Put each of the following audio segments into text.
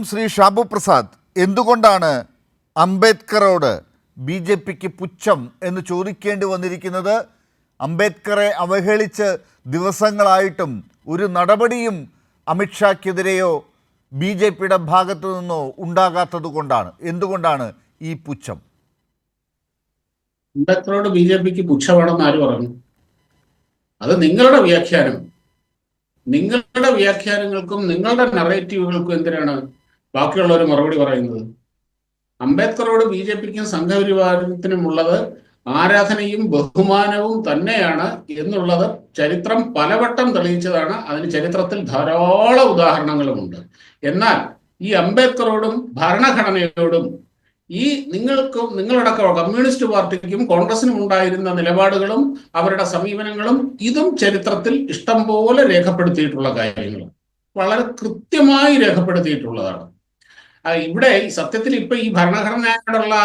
ശ്രീ ഷാബു പ്രസാദ്, എന്തുകൊണ്ടാണ് അംബേദ്കറോട് B J പിക്ക് പുച്ഛം എന്ന് ചോദിക്കേണ്ടി വന്നിരിക്കുന്നത്? അംബേദ്കറെ അവഹേളിച്ച് ദിവസങ്ങളായിട്ടും ഒരു നടപടിയും അമിത്ഷാക്കെതിരെയോ ബി ജെ പിയുടെ ഭാഗത്തു നിന്നോ ഉണ്ടാകാത്തത് കൊണ്ടാണ്. എന്തുകൊണ്ടാണ് ഈ പുച്ഛം? അംബേദ്കറോട് ബി ജെ പിക്ക് പുച്ഛമാണെന്ന് ആര് പറഞ്ഞു? അത് നിങ്ങളുടെ വ്യാഖ്യാനം. നിങ്ങളുടെ വ്യാഖ്യാനങ്ങൾക്കും നിങ്ങളുടെ നറേറ്റീവുകൾക്കും എന്തിനാണ് ബാക്കിയുള്ളവർ മറുപടി പറയുന്നത്? അംബേദ്കറോട് ബി ജെ പിക്കും സംഘപരിവാരത്തിനുമുള്ളത് ആരാധനയും ബഹുമാനവും തന്നെയാണ് എന്നുള്ളത് ചരിത്രം പലവട്ടം തെളിയിച്ചതാണ്. അതിന് ചരിത്രത്തിൽ ധാരാളം ഉദാഹരണങ്ങളുമുണ്ട്. എന്നാൽ ഈ അംബേദ്കറോടും ഭരണഘടനയോടും ഈ നിങ്ങളുടെ കമ്മ്യൂണിസ്റ്റ് പാർട്ടിക്കും കോൺഗ്രസിനും ഉണ്ടായിരുന്ന നിലപാടുകളും അവരുടെ സമീപനങ്ങളും ഇതും ചരിത്രത്തിൽ ഇഷ്ടം പോലെ രേഖപ്പെടുത്തിയിട്ടുള്ള കാര്യങ്ങൾ, വളരെ കൃത്യമായി രേഖപ്പെടുത്തിയിട്ടുള്ളതാണ്. ഇവിടെ സത്യത്തിൽ ഇപ്പൊ ഈ ഭരണഘടനയോടുള്ള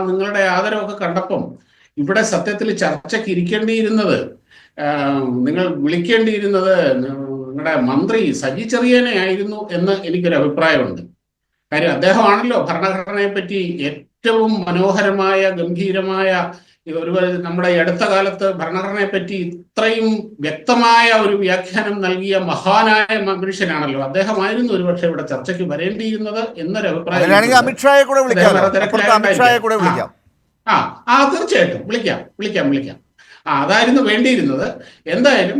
നിങ്ങളുടെ ആദരവൊക്കെ കണ്ടപ്പം ഇവിടെ സത്യത്തിൽ ചർച്ചയ്ക്ക് ഇരിക്കേണ്ടിയിരുന്നത്, നിങ്ങൾ വിളിക്കേണ്ടിയിരുന്നത് നിങ്ങളുടെ മന്ത്രി സജി ചെറിയാനെ ആയിരുന്നു എന്ന് എനിക്കൊരു അഭിപ്രായമുണ്ട്. കാര്യം അദ്ദേഹമാണല്ലോ ഭരണഘടനയെ പറ്റി ഏറ്റവും മനോഹരമായ ഗംഭീരമായ ഒരു നമ്മുടെ അടുത്ത കാലത്ത് ഭരണഘടനയെ പറ്റി ഇത്രയും വ്യക്തമായ ഒരു വ്യാഖ്യാനം നൽകിയ മഹാനായ മനുഷ്യനാണല്ലോ. അദ്ദേഹമായിരുന്നു ഒരുപക്ഷെ ഇവിടെ ചർച്ചയ്ക്ക് വരേണ്ടിയിരുന്നത് എന്നൊരു അഭിപ്രായം. തീർച്ചയായിട്ടും വിളിക്കാം. അതായിരുന്നു വേണ്ടിയിരുന്നത്. എന്തായാലും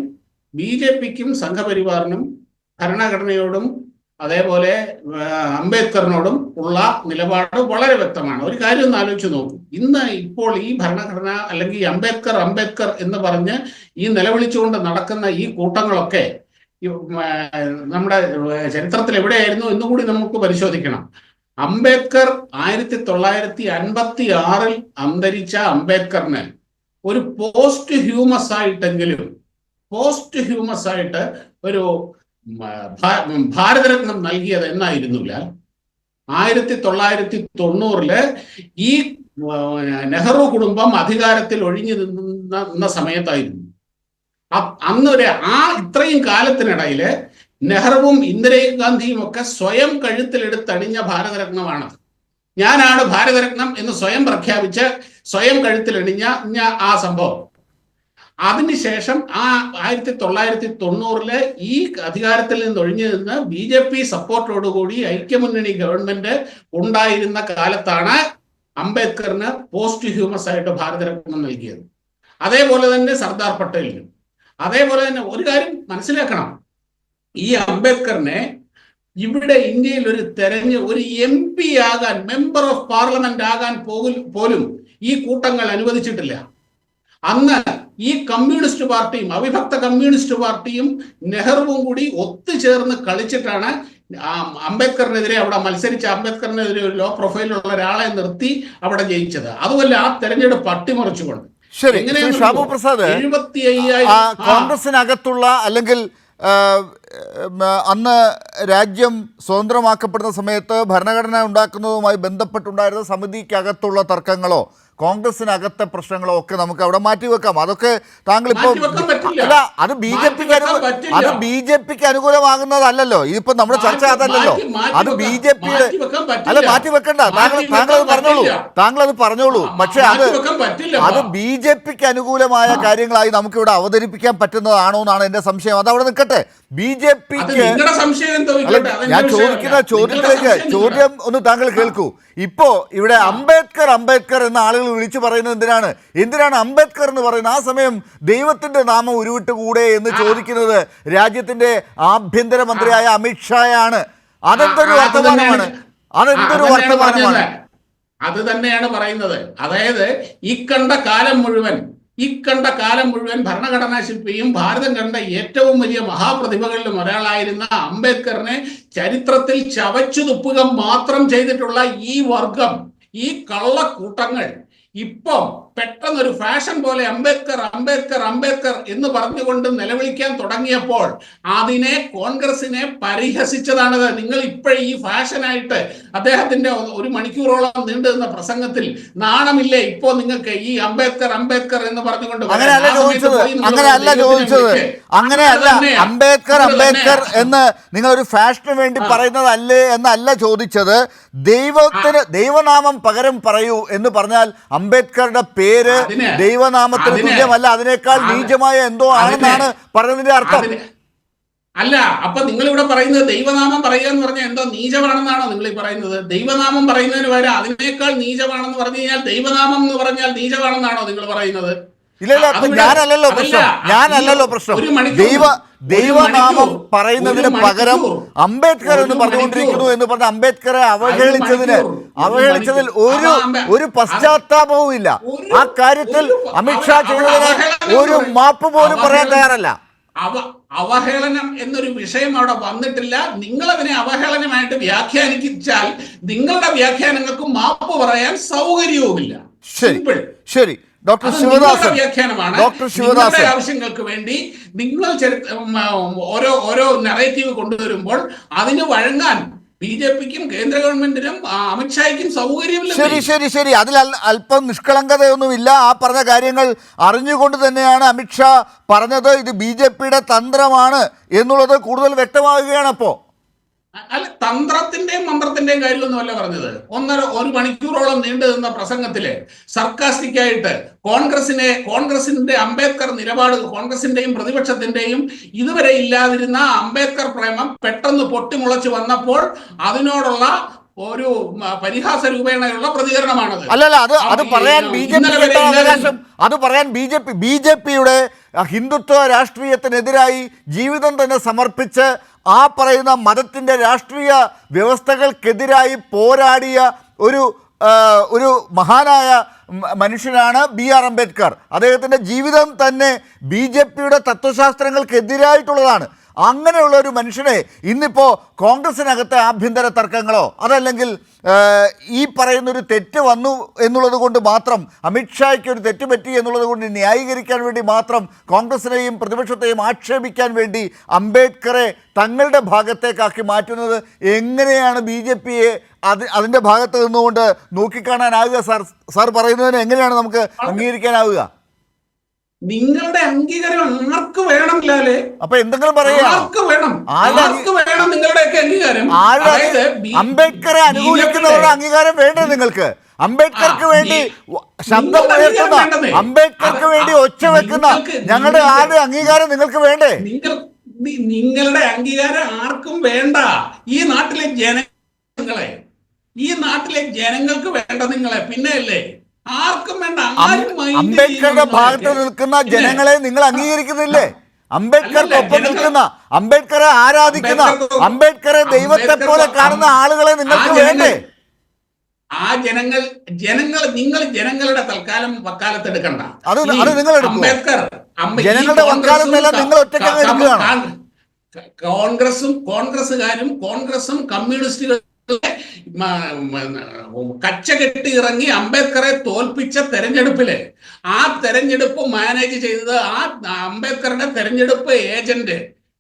ബി ജെ പിക്കും സംഘപരിവാറിനും ഭരണഘടനയോടും അതേപോലെ അംബേദ്കറിനോടും ഉള്ള നിലപാട് വളരെ വ്യക്തമാണ്. ഒരു കാര്യം ഒന്ന് ആലോചിച്ച് നോക്കൂ. ഇപ്പോൾ ഈ ഭരണഘടന അല്ലെങ്കിൽ അംബേദ്കർ എന്ന് പറഞ്ഞ് ഈ നിലവിളിച്ചുകൊണ്ട് നടക്കുന്ന ഈ കൂട്ടങ്ങളൊക്കെ നമ്മുടെ ചരിത്രത്തിൽ എവിടെയായിരുന്നു എന്നുകൂടി നമുക്ക് പരിശോധിക്കണം. അംബേദ്കർ 1956 അന്തരിച്ച അംബേദ്കറിന് ഒരു പോസ്റ്റ് ഹ്യൂമസ് ആയിട്ട് ഒരു ഭാരതരത്നം നൽകിയത് എന്നായിരുന്നില്ല. 1990 ഈ നെഹ്റു കുടുംബം അധികാരത്തിൽ ഒഴിഞ്ഞു നിന്ന സമയത്തായിരുന്നു. ഇത്രയും കാലത്തിനിടയില് നെഹ്റുവും ഇന്ദിരാഗാന്ധിയും ഒക്കെ സ്വയം കഴുത്തിലെടുത്തണിഞ്ഞ ഭാരതരത്നമാണത്. ഞാനാണ് ഭാരതരത്നം എന്ന് സ്വയം പ്രഖ്യാപിച്ച് സ്വയം കഴുത്തിലണിഞ്ഞ ആ സംഭവം. അതിനുശേഷം 1990 ഈ അധികാരത്തിൽ നിന്ന് ഒഴിഞ്ഞു നിന്ന് ബി ജെ പി സപ്പോർട്ടോടുകൂടി ഐക്യമുന്നണി ഗവൺമെന്റ് ഉണ്ടായിരുന്ന കാലത്താണ് അംബേദ്കറിന് പോസ്റ്റ് ഹ്യൂമസ് ആയിട്ട് ഭാരതരത്നം നൽകിയത്. അതേപോലെ തന്നെ സർദാർ പട്ടേലിനും. അതേപോലെ തന്നെ ഒരു കാര്യം മനസ്സിലാക്കണം, ഈ അംബേദ്കറിനെ ഇവിടെ ഇന്ത്യയിൽ ഒരു MP ആകാൻ, മെമ്പർ ഓഫ് പാർലമെന്റ് ആകാൻ പോലും ഈ കൂട്ടങ്ങൾ അനുവദിച്ചിട്ടില്ല. അന്ന് ഈ കമ്മ്യൂണിസ്റ്റ് പാർട്ടിയും അവിഭക്ത കമ്മ്യൂണിസ്റ്റ് പാർട്ടിയും നെഹ്റുവും കൂടി ഒത്തുചേർന്ന് കളിച്ചിട്ടാണ് അംബേദ്കറിനെതിരെ അവിടെ മത്സരിച്ച അംബേദ്കറിനെതിരെ ഒരു ലോ പ്രൊഫൈലുള്ള ഒരാളെ നിർത്തി അവിടെ ജയിച്ചത്. അതുമല്ല ആ തെരഞ്ഞെടുപ്പ് അട്ടിമറിച്ചുകൊണ്ട്. ഷാബു പ്രസാദ്, കോൺഗ്രസിനകത്തുള്ള അല്ലെങ്കിൽ അന്ന് രാജ്യം സ്വതന്ത്രമാക്കപ്പെടുന്ന സമയത്ത് ഭരണഘടന ഉണ്ടാക്കുന്നതുമായി ബന്ധപ്പെട്ടുണ്ടായിരുന്ന സമിതിക്കകത്തുള്ള തർക്കങ്ങളോ കോൺഗ്രസിനകത്തെ പ്രശ്നങ്ങളോ ഒക്കെ നമുക്ക് അവിടെ മാറ്റിവെക്കാം. അതൊക്കെ താങ്കൾ ഇപ്പോൾ അല്ല, അത് ബി ജെ പിക്ക് അനുകൂലമാകുന്നതല്ലല്ലോ. ഇതിപ്പോ നമ്മുടെ ചർച്ച അതല്ലല്ലോ. അത് ബി ജെ പിയുടെ അല്ല, മാറ്റിവെക്കണ്ട. താങ്കൾ അത് പറഞ്ഞോളൂ. പക്ഷെ അത് ബി ജെ പിക്ക് അനുകൂലമായ കാര്യങ്ങളായി നമുക്ക് ഇവിടെ അവതരിപ്പിക്കാൻ പറ്റുന്നതാണോ എന്നാണ് എന്റെ സംശയം. അതവിടെ നിൽക്കട്ടെ. ബി ജെ പിക്ക് ഞാൻ ചോദിക്കുന്ന ചോദ്യം ഒന്ന് താങ്കൾ കേൾക്കൂ. ഇപ്പോ ഇവിടെ അംബേദ്കർ എന്ന ആളുകൾ വിളിച്ചു പറയുന്നത് എന്തിനാണ് അംബേദ്കർ എന്ന് പറയുന്നത്? ആ സമയം ദൈവത്തിന്റെ നാമം ഉരുവിട്ടുകൂടെ എന്ന് ചോദിക്കുന്നത് രാജ്യത്തിന്റെ ആഭ്യന്തരമന്ത്രിയായ അമിത്ഷായാണ്. അതെന്തൊരു വർത്തമാനമാണ്? അത് തന്നെയാണ് പറയുന്നത്. അതായത് ഇക്കണ്ട കാലം മുഴുവൻ ഭരണഘടനാ ശില്പിയും ഭാരതം കണ്ട ഏറ്റവും വലിയ മഹാപ്രതിഭകളിലും ഒരാളായിരുന്ന അംബേദ്കറിനെ ചരിത്രത്തിൽ ചവച്ചു തുപ്പുക മാത്രം ചെയ്തിട്ടുള്ള ഈ വർഗം, ഈ കള്ളക്കൂട്ടങ്ങൾ ഇപ്പം പെട്ടെന്നൊരു ഫാഷൻ പോലെ അംബേദ്കർ അംബേദ്കർ അംബേദ്കർ എന്ന് പറഞ്ഞുകൊണ്ട് നിലവിളിക്കാൻ തുടങ്ങിയപ്പോൾ അതിനെ കോൺഗ്രസിനെ പരിഹസിച്ചതാണത്. നിങ്ങൾ ഇപ്പോഴും ഈ ഫാഷനായിട്ട് അദ്ദേഹത്തിന്റെ 1 മണിക്കൂറോളം നീണ്ടു നിന്ന പ്രസംഗത്തിൽ നാണമില്ലേ ഇപ്പോ നിങ്ങൾക്ക് ഈ അംബേദ്കർ അംബേദ്കർ എന്ന് പറഞ്ഞുകൊണ്ട്? അങ്ങനെയല്ല ചോദിച്ചത് അംബേദ്കർ അംബേദ്കർ എന്ന് നിങ്ങൾ ഒരു ഫാഷന് വേണ്ടി പറയുന്നതല്ലേ എന്നല്ല ചോദിച്ചത്. ദൈവനാമം പകരം പറയൂ എന്ന് പറഞ്ഞാൽ അംബേദ്കറുടെ പേര് ദൈവനാമത്തിന് തുല്യമല്ല, അതിനേക്കാൾ നീചമായ എന്തോ ആണെന്നാണ് പറഞ്ഞതിന്റെ അർത്ഥം. അല്ല, അപ്പൊ നിങ്ങൾ ഇവിടെ പറയുന്നത് ദൈവനാമം പറയുക എന്ന് പറഞ്ഞാൽ എന്തോ നീചമാണെന്നാണോ നിങ്ങൾ ഈ പറയുന്നത്? ദൈവനാമം പറയുന്നതിന് വരെ അതിനേക്കാൾ നീചമാണെന്ന് പറഞ്ഞു കഴിഞ്ഞാൽ ദൈവനാമം എന്ന് പറഞ്ഞാൽ നീചമാണെന്നാണോ നിങ്ങൾ പറയുന്നത്? ഇല്ല, ഞാനല്ലല്ലോ പ്രശ്നം. ദൈവനാമം പറയുന്നതിന് പകരം അംബേദ്കർ എന്ന് പറഞ്ഞുകൊണ്ടിരിക്കുന്നു എന്ന് പറഞ്ഞ അംബേദ്കറെ അവഹേളിച്ചതിൽ ഒരു പശ്ചാത്താപവും ഇല്ല. ആ കാര്യത്തിൽ അമിത്ഷാ ചെയ്തതിന് ഒരു മാപ്പ് പോലും പറയാൻ തയ്യാറല്ല. അവഹേളനം എന്നൊരു വിഷയം അവിടെ വന്നിട്ടില്ല. നിങ്ങൾ അതിനെ അവഹേളനമായിട്ട് വ്യാഖ്യാനിച്ചാൽ നിങ്ങളുടെ വ്യാഖ്യാനങ്ങൾക്ക് മാപ്പ് പറയാൻ സൗകര്യവുമില്ല. ശരി ഡോക്ടർ ശിവദാസൻ ആവശ്യങ്ങൾക്ക് വേണ്ടി നിങ്ങൾ ഓരോ നറേറ്റീവ് കൊണ്ടുവരുമ്പോൾ അതിന് വഴങ്ങാൻ ബിജെപിക്കും കേന്ദ്ര ഗവൺമെന്റിനും അമിത്ഷായ്ക്കും സൗകര്യമില്ല. ശരി അതിൽ അല്പം നിഷ്കളങ്കതയൊന്നുമില്ല. ആ പറഞ്ഞ കാര്യങ്ങൾ അറിഞ്ഞുകൊണ്ട് തന്നെയാണ് അമിത്ഷാ പറഞ്ഞത്. ഇത് BJPയുടെ തന്ത്രമാണ് എന്നുള്ളത് കൂടുതൽ വ്യക്തമാവുകയാണ്. അപ്പോ അല്ല, തന്ത്രത്തിന്റെയും മന്ത്രത്തിന്റെയും കാര്യമൊന്നുമല്ല പറഞ്ഞത്. 1 മണിക്കൂറോളം നീണ്ടു നിന്ന പ്രസംഗത്തില് സർക്കാസ്റ്റിക് ആയിട്ട് കോൺഗ്രസിന്റെ അംബേദ്കർ നിലപാട്, കോൺഗ്രസിന്റെയും പ്രതിപക്ഷത്തിന്റെയും ഇതുവരെ ഇല്ലാതിരുന്ന അംബേദ്കർ പ്രേമം പെട്ടെന്ന് പൊട്ടിമുളച്ചു വന്നപ്പോൾ അതിനോടുള്ള ഒരു പരിഹാസ രൂപേണയുള്ള പ്രതികരണമാണത്. അല്ലല്ല, അത് പറയാൻ BJPയുടെ ഹിന്ദുത്വ രാഷ്ട്രീയത്തിനെതിരായി ജീവിതം തന്നെ സമർപ്പിച്ച് ആ പറയുന്ന മതത്തിൻ്റെ രാഷ്ട്രീയ വ്യവസ്ഥകൾക്കെതിരായി പോരാടിയ ഒരു മഹാനായ മനുഷ്യനാണ് BR അംബേദ്കർ. അദ്ദേഹത്തിൻ്റെ ജീവിതം തന്നെ BJPയുടെ തത്വശാസ്ത്രങ്ങൾക്കെതിരായിട്ടുള്ളതാണ്. അങ്ങനെയുള്ള ഒരു മനുഷ്യനെ ഇന്നിപ്പോൾ കോൺഗ്രസിനകത്തെ ആഭ്യന്തര തർക്കങ്ങളോ അതല്ലെങ്കിൽ ഈ പറയുന്നൊരു തെറ്റ് വന്നു എന്നുള്ളത് കൊണ്ട് മാത്രം, അമിത്ഷായ്ക്ക് ഒരു തെറ്റ് പറ്റി എന്നുള്ളത് കൊണ്ട് ന്യായീകരിക്കാൻ വേണ്ടി മാത്രം കോൺഗ്രസിനെയും പ്രതിപക്ഷത്തെയും ആക്ഷേപിക്കാൻ വേണ്ടി അംബേദ്കറെ തങ്ങളുടെ ഭാഗത്തേക്കാക്കി മാറ്റുന്നത് എങ്ങനെയാണ് BJPയെ അതിൻ്റെ ഭാഗത്ത് നിന്നുകൊണ്ട് നോക്കിക്കാണാനാവുക? സാർ പറയുന്നതിന് എങ്ങനെയാണ് നമുക്ക് അംഗീകരിക്കാനാവുക? നിങ്ങളുടെ അംഗീകാരം ആർക്ക് വേണം ലാലേ? അപ്പൊ എന്തെങ്കിലും പറയാ, ആർക്ക് വേണം നിങ്ങളുടെയൊക്കെ അംഗീകാരം? അംബേദ്കറെ അനുകൂലിക്കുന്നവരുടെ അംഗീകാരം വേണ്ടേ നിങ്ങൾക്ക്? അംബേദ്കർക്ക് വേണ്ടി ശബ്ദം ഉയർത്തുന്ന, അംബേദ്കർക്ക് വേണ്ടി ഒച്ച വെക്കുന്ന ഞങ്ങളുടെ ആരുടെ അംഗീകാരം നിങ്ങൾക്ക് വേണ്ടേ? നിങ്ങളുടെ അംഗീകാരം ആർക്കും വേണ്ട. ഈ നാട്ടിലെ ജനങ്ങൾക്ക് വേണ്ട നിങ്ങളെ, പിന്നെ അല്ലേ ആർക്കും വേണ്ട. അംബേദ്കറുടെ ഭാഗത്ത് നിൽക്കുന്ന ജനങ്ങളെ നിങ്ങൾ അംഗീകരിക്കുന്നില്ലേ? അംബേദ്കർക്കൊപ്പം നിൽക്കുന്ന, അംബേദ്കറെ ആരാധിക്കുന്ന, അംബേദ്കറെ ദൈവത്തെ പോലെ കാണുന്ന ആളുകളെ നിങ്ങൾക്ക് വേണ്ടേ? ആ നിങ്ങൾ ജനങ്ങളുടെ തൽക്കാലം വക്കാലത്തെടുക്കണ്ട. അത് നിങ്ങൾ എടുക്കും. ജനങ്ങളുടെ വക്കാലത്തെല്ലാം നിങ്ങൾ ഒറ്റയ്ക്ക് എടുക്കുകയാണ്. കോൺഗ്രസും കമ്മ്യൂണിസ്റ്റുകളും കച്ചകെട്ടി ഇറങ്ങി അംബേദ്കറെ തോൽപ്പിച്ച തെരഞ്ഞെടുപ്പില് ആ തെരഞ്ഞെടുപ്പ് മാനേജ് ചെയ്തത് ആ അംബേദ്കറുടെ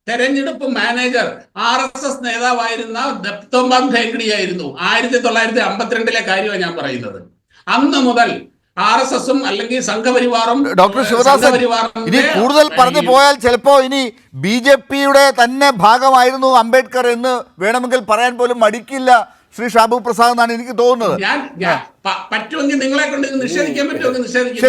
തെരഞ്ഞെടുപ്പ് മാനേജർ RSS നേതാവായിരുന്ന ദത്തോംബാം ധേങ്കഡി ആയിരുന്നു. 1952 കാര്യമാണ് ഞാൻ പറയുന്നത്. അന്ന് മുതൽ RSSഉം അല്ലെങ്കിൽ സംഘപരിവാറും. ഡോക്ടർ ശിവദാസൻ, ഇനി കൂടുതൽ പറഞ്ഞു പോയാൽ ചിലപ്പോൾ ഇനി BJPയുടെ തന്നെ ഭാഗമായിരുന്നു അംബേദ്കർ എന്ന് വേണമെങ്കിൽ പറയാൻ പോലും മടിക്കില്ല ശ്രീ ഷാബു പ്രസാദ് എന്നാണ് എനിക്ക് തോന്നുന്നത്. പറ്റുമെങ്കിൽ നിങ്ങളെ കൊണ്ട് നിഷേധിക്കാൻ പറ്റുമെങ്കിൽ നിഷേധിക്കും.